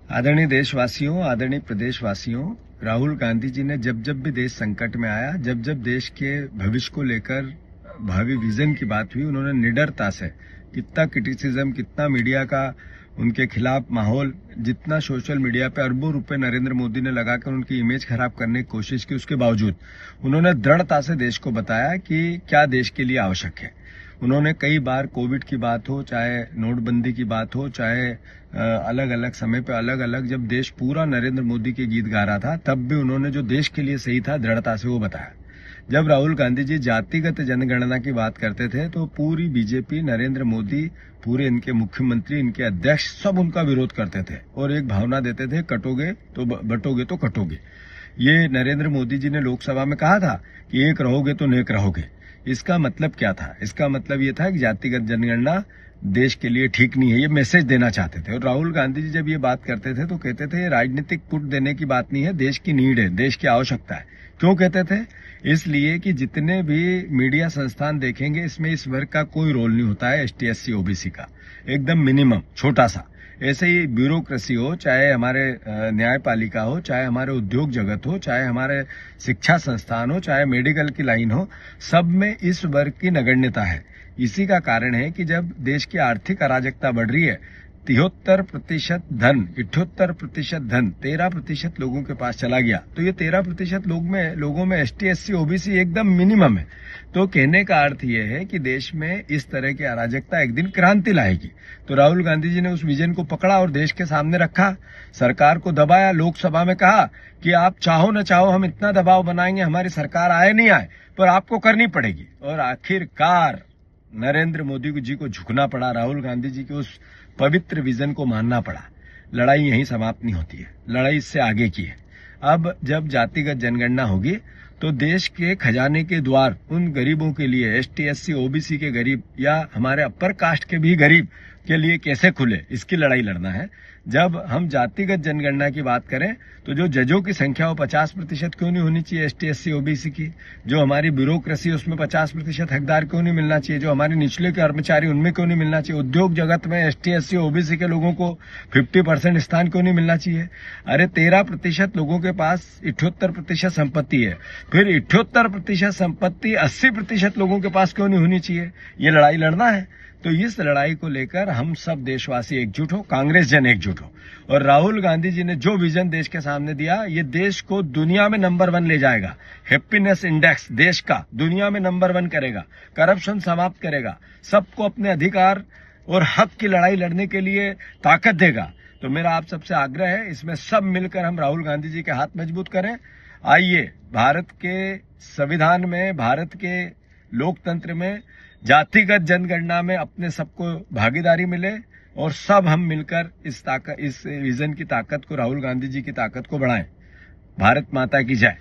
आदरणीय देशवासियों, आदरणीय प्रदेशवासियों, राहुल गांधी जी ने जब जब भी देश संकट में आया, जब जब देश के भविष्य को लेकर भावी विजन की बात हुई, उन्होंने निडरता से कितना क्रिटिसिज्म, कितना मीडिया का उनके खिलाफ माहौल, जितना सोशल मीडिया पे अरबों रुपए नरेंद्र मोदी ने लगाकर उनकी इमेज खराब करने की कोशिश की, उसके बावजूद उन्होंने दृढ़ता से देश को बताया कि क्या देश के लिए आवश्यक है। उन्होंने कई बार कोविड की बात हो, चाहे नोटबंदी की बात हो, चाहे अलग अलग समय पे अलग अलग, जब देश पूरा नरेंद्र मोदी के गीत गा रहा था, तब भी उन्होंने जो देश के लिए सही था दृढ़ता से वो बताया। जब राहुल गांधी जी जातिगत जनगणना की बात करते थे तो पूरी बीजेपी, नरेंद्र मोदी, पूरे इनके मुख्यमंत्री, इनके अध्यक्ष सब उनका विरोध करते थे और एक भावना देते थे, कटोगे तो बटोगे तो कटोगे। ये नरेंद्र मोदी जी ने लोकसभा में कहा था कि एक रहोगे तो नेक रहोगे। इसका मतलब क्या था? इसका मतलब ये था कि जातिगत जनगणना देश के लिए ठीक नहीं है, ये मैसेज देना चाहते थे। और राहुल गांधी जी जब ये बात करते थे तो कहते थे ये राजनीतिक पुट देने की बात नहीं है, देश की नीड है, देश की आवश्यकता है। क्यों कहते थे? इसलिए कि जितने भी मीडिया संस्थान देखेंगे, इसमें इस वर्ग का कोई रोल नहीं होता है, एसटी एससी ओबीसी का, एकदम मिनिमम, छोटा सा। ऐसे ही ब्यूरोक्रेसी हो, चाहे हमारे न्यायपालिका हो, चाहे हमारे उद्योग जगत हो, चाहे हमारे शिक्षा संस्थान हो, चाहे मेडिकल की लाइन हो, सब में इस वर्ग की नगण्यता है। इसी का कारण है कि जब देश की आर्थिक अराजकता बढ़ रही है, 73% धन, 78% धन 13% लोगों के पास चला गया, तो ये 13% लोगों में एसटी एससी ओबीसी एकदम मिनिमम है। तो कहने का अर्थ ये है कि देश में इस तरह की अराजकता एक दिन क्रांति लाएगी। तो राहुल गांधी जी ने उस विजन को पकड़ा और देश के सामने रखा, सरकार को दबाया, लोकसभा में कहा कि आप चाहो न चाहो हम इतना दबाव बनाएंगे, हमारी सरकार आए नहीं आए पर आपको करनी पड़ेगी। और आखिरकार नरेंद्र मोदी जी को झुकना पड़ा, राहुल गांधी जी के उस पवित्र विजन को मानना पड़ा। लड़ाई यहीं समाप्त नहीं होती है, लड़ाई इससे आगे की है। अब जब जातिगत जनगणना होगी तो देश के खजाने के द्वार उन गरीबों के लिए, एसटी एससी ओबीसी के गरीब या हमारे अपर कास्ट के भी गरीब के लिए कैसे खुले, इसकी लड़ाई लड़ना है। जब हम जातिगत जनगणना की बात करें तो जो जजों की संख्या वो 50% क्यों नहीं होनी चाहिए एसटी एससी ओबीसी की? जो हमारी ब्यूरोक्रेसी उसमें 50% हकदार क्यों नहीं मिलना चाहिए? जो हमारे निचले कर्मचारी उनमें क्यों नहीं मिलना चाहिए? उद्योग जगत में एसटी एससी ओबीसी के लोगों को 50% स्थान क्यों नहीं मिलना चाहिए? अरे 13% लोगों के पास 78% संपत्ति है, फिर 78% संपत्ति 80% लोगों के पास क्यों नहीं होनी चाहिए? ये लड़ाई लड़ना है। तो इस लड़ाई को लेकर हम सब देशवासी एकजुट हो, कांग्रेस जन एकजुट हो। और राहुल गांधी जी ने जो विजन देश के सामने दिया, ये देश को दुनिया में नंबर 1 ले जाएगा। हैप्पीनेस इंडेक्स देश का दुनिया में नंबर 1 करेगा, करप्शन समाप्त करेगा, सबको अपने अधिकार और हक की लड़ाई लड़ने के लिए ताकत देगा। तो मेरा आप सबसे आग्रह है, इसमें सब मिलकर हम राहुल गांधी जी के हाथ मजबूत करें। आइए, भारत के संविधान में, भारत के लोकतंत्र में जातिगत जनगणना में अपने सबको भागीदारी मिले और सब हम मिलकर इस विजन की ताकत को, राहुल गांधी जी की ताकत को बढ़ाएं। भारत माता की जय।